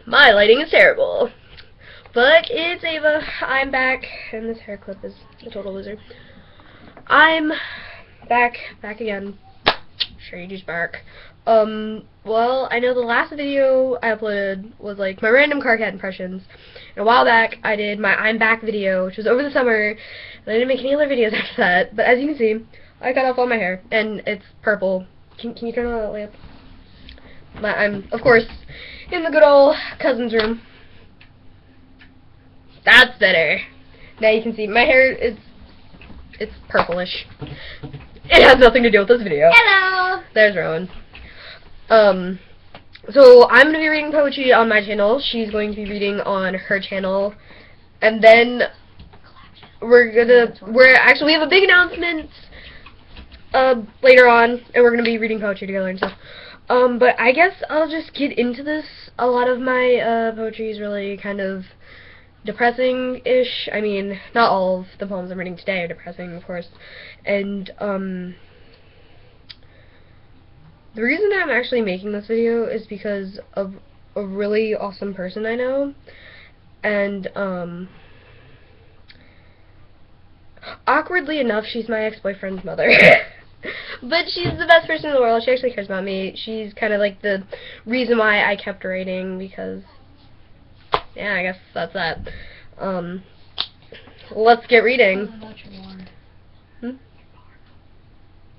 My lighting is terrible. But it's Ava. I'm back, and this hair clip is a total loser. I'm back again. Sure, you just bark. Well, I know the last video I uploaded was like my random car cat impressions. And a while back, I did my I'm back video, which was over the summer, and I didn't make any other videos after that. But as you can see, I cut off all my hair, and it's purple. Can you turn on that lamp? I'm, of course, in the good old cousin's room. That's better. Now you can see my hair is, it's purplish. It has nothing to do with this video. Hello! There's Rowan. So I'm going to be reading poetry on my channel. She's going to be reading on her channel. And then we have a big announcement later on, and we're going to be reading poetry together and stuff. But I guess I'll just get into this. A lot of my poetry is really kind of depressing-ish. I mean, not all of the poems I'm reading today are depressing, of course. And the reason that I'm actually making this video is because of a really awesome person I know. And awkwardly enough, she's my ex-boyfriend's mother. But she's the best person in the world. She actually cares about me. She's kind of like the reason why I kept writing, because, yeah, I guess that's that. Let's get reading.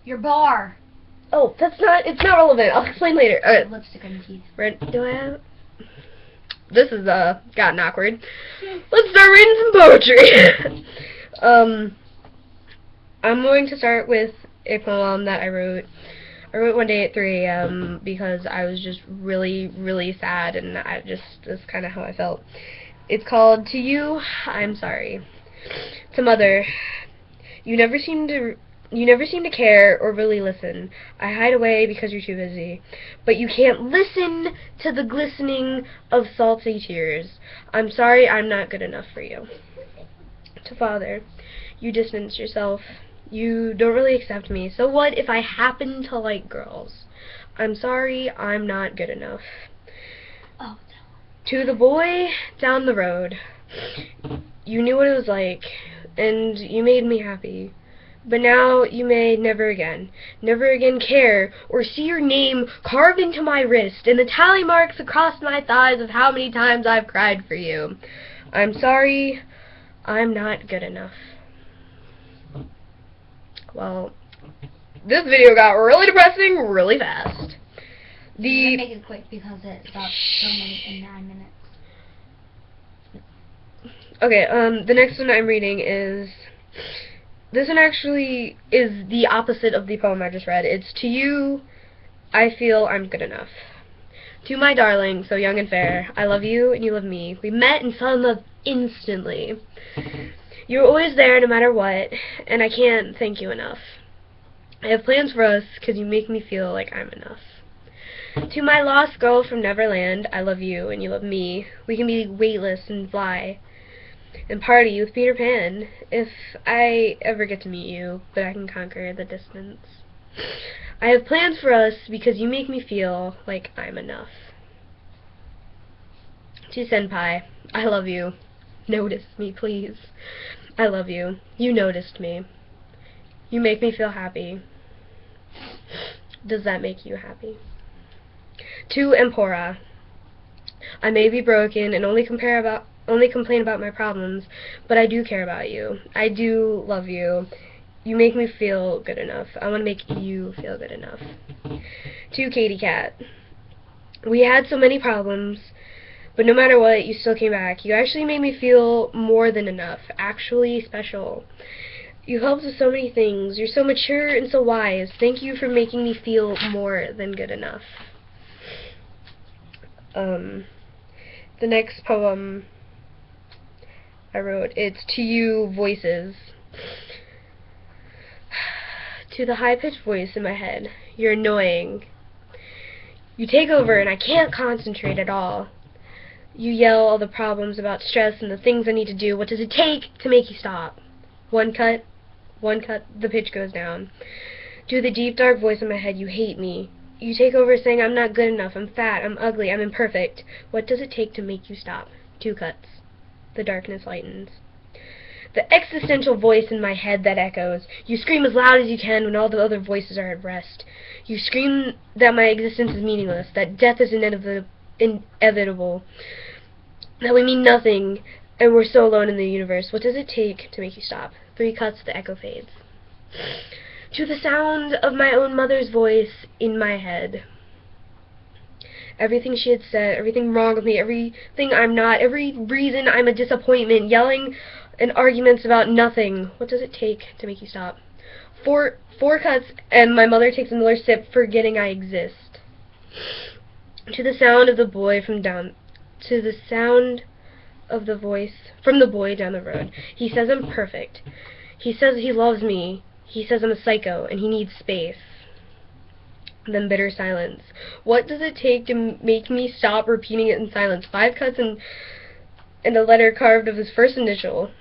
Your bar. Oh, it's not relevant. I'll explain later. Alright. Lipstick on your teeth. Do I have? This is, gotten awkward. Let's start reading some poetry. I'm going to start with a poem that I wrote one day at 3 a.m. because I was just really, really sad, and that's kind of how I felt. It's called To You, I'm Sorry. To Mother, you never seem to care or really listen. I hide away because you're too busy. But you can't listen to the glistening of salty tears. I'm sorry I'm not good enough for you. To Father, you distance yourself. You don't really accept me. So what if I happen to like girls? I'm sorry I'm not good enough. Oh. To the boy down the road, you knew what it was like, and you made me happy. But now you may never again care or see your name carved into my wrist and the tally marks across my thighs of how many times I've cried for you. I'm sorry I'm not good enough. Well, this video got really depressing really fast. I'm gonna make it quick because it's about filming in 9 minutes. Okay, the next one I'm reading is, this one actually is the opposite of the poem I just read. It's To You, I Feel I'm Good Enough. To my darling, so young and fair, I love you and you love me. We met and fell in love instantly. You're always there no matter what, and I can't thank you enough. I have plans for us because you make me feel like I'm enough. To my lost girl from Neverland, I love you and you love me. We can be weightless and fly and party with Peter Pan if I ever get to meet you, but I can conquer the distance. I have plans for us because you make me feel like I'm enough. To Senpai, I love you. Notice me, please. I love you. You noticed me. You make me feel happy. Does that make you happy? To Empora, I may be broken and only complain about my problems, but I do care about you. I do love you. You make me feel good enough. I want to make you feel good enough. To Katie Cat, we had so many problems, but no matter what, you still came back. You actually made me feel more than enough, actually special. You helped with so many things. You're so mature and so wise. Thank you for making me feel more than good enough. The next poem I wrote, it's To You, Voices. To the high-pitched voice in my head, you're annoying. You take over and I can't concentrate at all. You yell all the problems about stress and the things I need to do. What does it take to make you stop? One cut, the pitch goes down. To the deep dark voice in my head, you hate me. You take over saying, I'm not good enough, I'm fat, I'm ugly, I'm imperfect. What does it take to make you stop? 2 cuts. The darkness lightens. The existential voice in my head that echoes. You scream as loud as you can when all the other voices are at rest. You scream that my existence is meaningless, that death is inevitable, that we mean nothing, and we're so alone in the universe. What does it take to make you stop? 3 cuts, the echo fades. To the sound of my own mother's voice in my head. Everything she had said, everything wrong with me, everything I'm not, every reason I'm a disappointment, yelling and arguments about nothing. What does it take to make you stop? 4 cuts, and my mother takes another sip, forgetting I exist. To the sound of the boy to the sound of the voice from the boy down the road. He says I'm perfect. He says he loves me. He says I'm a psycho, and he needs space. Then bitter silence. What does it take to make me stop repeating it in silence? 5 cuts and a letter carved of his first initial.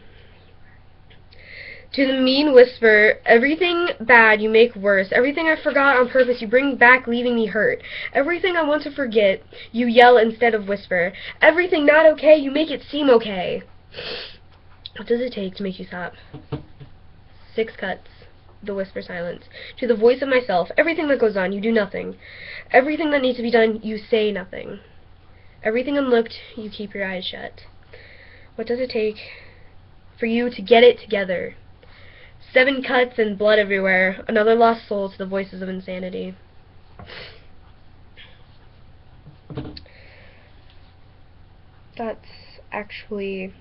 To the mean whisper, everything bad you make worse. Everything I forgot on purpose you bring back, leaving me hurt. Everything I want to forget, you yell instead of whisper. Everything not okay, you make it seem okay. What does it take to make you stop? 6 cuts. The whisper silence. To the voice of myself, everything that goes on, you do nothing. Everything that needs to be done, you say nothing. Everything unlooked, you keep your eyes shut. What does it take for you to get it together? 7 cuts and blood everywhere. Another lost soul to the voices of insanity. That's actually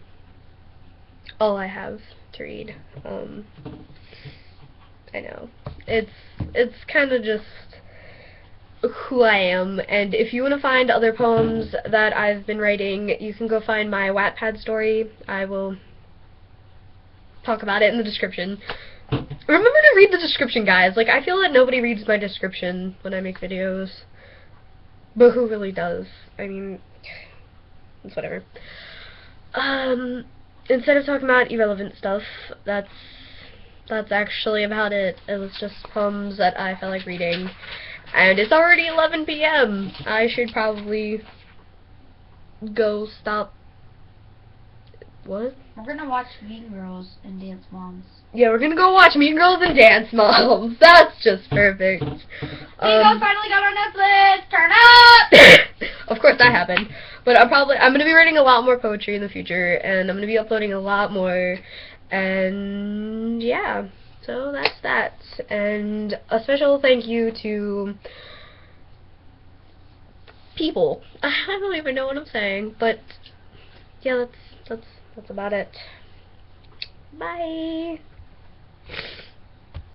all I have to read. I know. It's kind of just who I am, and if you want to find other poems that I've been writing, you can go find my Wattpad story. I will talk about it in the description. Remember to read the description, guys. Like, I feel that nobody reads my description when I make videos. But who really does? I mean, it's whatever. Instead of talking about irrelevant stuff, that's actually about it. It was just poems that I felt like reading. And it's already 11 p.m. I should probably go stop. What? We're gonna watch Mean Girls and Dance Moms. Yeah, we're gonna go watch Mean Girls and Dance Moms. That's just perfect. Mean Girls finally got on Netflix. Turn up! Of course that happened. But I'm gonna be writing a lot more poetry in the future, and I'm gonna be uploading a lot more. And yeah, so that's that. And a special thank you to people. I don't even know what I'm saying, but yeah, that's about it. Bye.